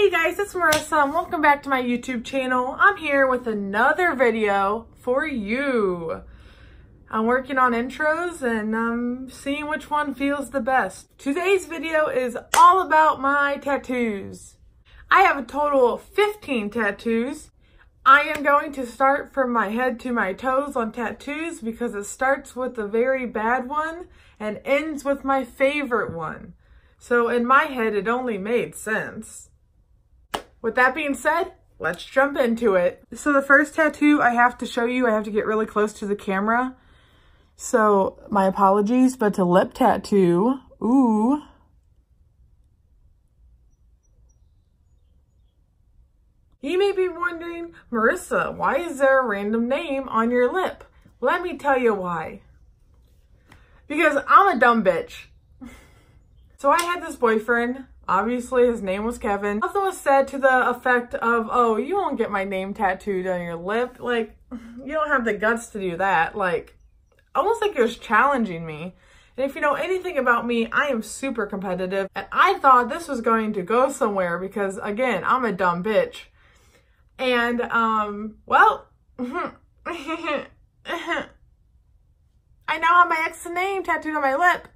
Hey guys, it's Marissa and welcome back to my YouTube channel. I'm here with another video for you. I'm working on intros and I'm seeing which one feels the best. Today's video is all about my tattoos. I have a total of 15 tattoos. I am going to start from my head to my toes on tattoos because it starts with a very bad one and ends with my favorite one. So in my head, it only made sense. With that being said, let's jump into it. So the first tattoo I have to show you, I have to get really close to the camera. So my apologies, but it's a lip tattoo. Ooh. You may be wondering, Marissa, why is there a random name on your lip? Let me tell you why. Because I'm a dumb bitch. So I had this boyfriend. Obviously, his name was Kevin. Nothing was said to the effect of, oh, you won't get my name tattooed on your lip. Like, you don't have the guts to do that. Like, almost like it was challenging me. And if you know anything about me, I am super competitive. And I thought this was going to go somewhere because, again, I'm a dumb bitch. And, well, I now have my ex's name tattooed on my lip.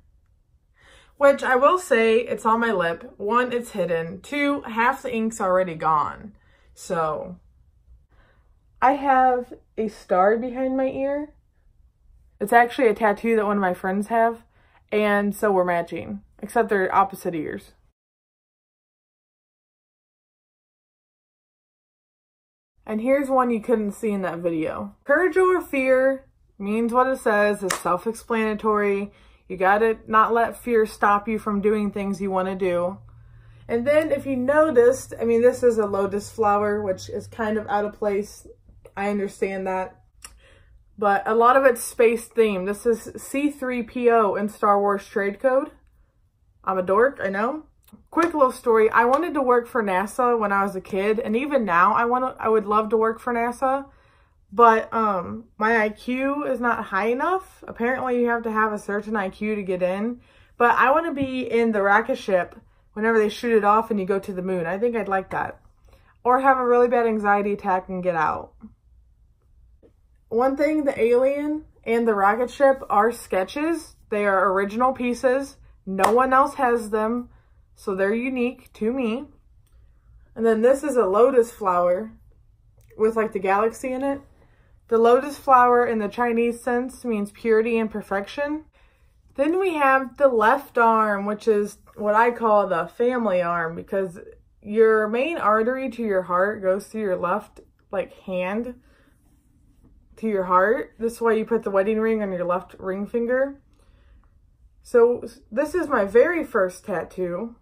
Which I will say, it's on my lip. One, it's hidden. Two, half the ink's already gone. So, I have a star behind my ear. It's actually a tattoo that one of my friends have. And so we're matching. Except they're opposite ears. And here's one you couldn't see in that video. Courage over fear means what it says. It's self-explanatory. You gotta not let fear stop you from doing things you want to do. And then if you noticed, I mean, this is a lotus flower, which is kind of out of place. I understand that. But a lot of it's space themed. This is C3PO in Star Wars trade code. I'm a dork, I know. Quick little story. I wanted to work for NASA when I was a kid. And even now, I would love to work for NASA. But my IQ is not high enough. Apparently, you have to have a certain IQ to get in. But I want to be in the rocket ship whenever they shoot it off and you go to the moon. I think I'd like that. Or have a really bad anxiety attack and get out. One thing, the alien and the rocket ship are sketches. They are original pieces. No one else has them. So they're unique to me. And then this is a lotus flower with like the galaxy in it. The lotus flower in the Chinese sense means purity and perfection. Then we have the left arm, which is what I call the family arm because your main artery to your heart goes through your left hand to your heart. This is why you put the wedding ring on your left ring finger. So this is my very first tattoo.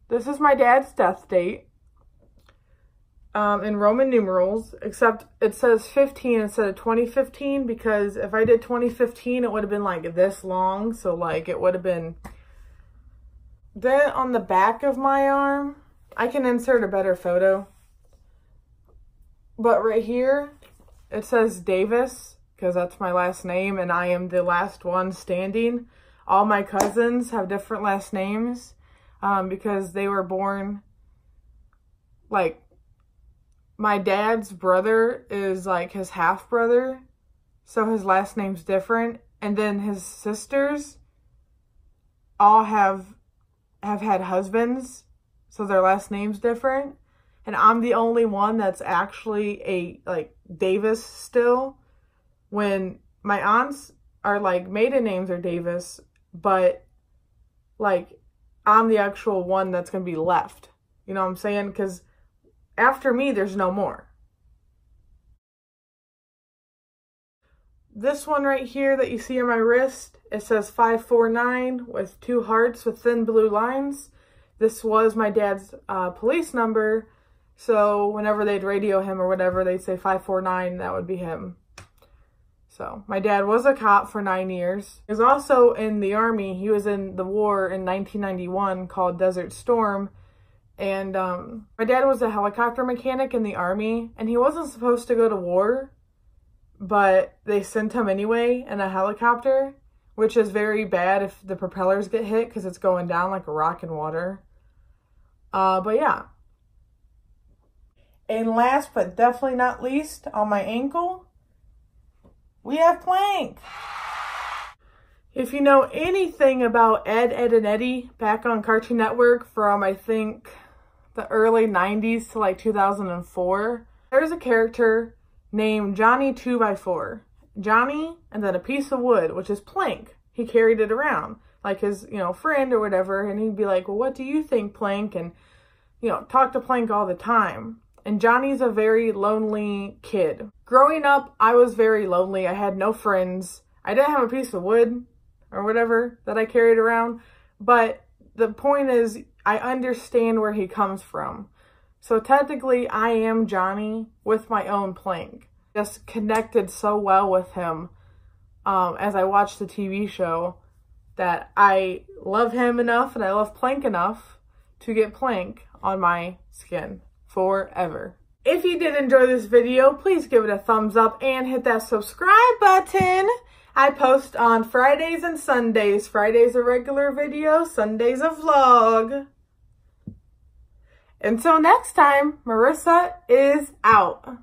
This is my dad's death date. In Roman numerals, except it says 15 instead of 2015 because if I did 2015, it would have been like this long. So like it would have been. Then on the back of my arm, I can insert a better photo. But right here, it says Davis because that's my last name and I am the last one standing. All my cousins have different last names because they were born like. My dad's brother is like his half brother, so his last name's different. And then his sisters all have had husbands, so their last name's different. And I'm the only one that's actually a Davis still. When my aunts are like maiden names are Davis, but like I'm the actual one that's gonna be left. You know what I'm saying? Because after me, there's no more. This one right here that you see on my wrist, it says 549 with 2 hearts with thin blue lines. This was my dad's police number. So whenever they'd radio him or whatever, they'd say 549, that would be him. So my dad was a cop for 9 years. He was also in the Army. He was in the war in 1991 called Desert Storm. And my dad was a helicopter mechanic in the Army, and he wasn't supposed to go to war, but they sent him anyway in a helicopter, which is very bad if the propellers get hit because it's going down like a rock in water. But yeah. And last but definitely not least, on my ankle, we have plank. If you know anything about Ed, Edd n Eddy back on Cartoon Network from, I think, the early 90s to like 2004, there's a character named Johnny 2x4. Johnny, and then a piece of wood, which is plank. He carried it around like his, friend or whatever, and he'd be like, well, what do you think, Plank? And, talk to Plank all the time. And Johnny's a very lonely kid. Growing up, I was very lonely. I had no friends. I didn't have a piece of wood or whatever that I carried around. But the point is, I understand where he comes from. So technically, I am Johnny with my own plank. Just connected so well with him as I watched the TV show that I love him enough and I love Plank enough to get Plank on my skin forever. If you did enjoy this video, please give it a thumbs up and hit that subscribe button. I post on Fridays and Sundays. Fridays a regular video, Sundays a vlog. Until next time, Marissa is out.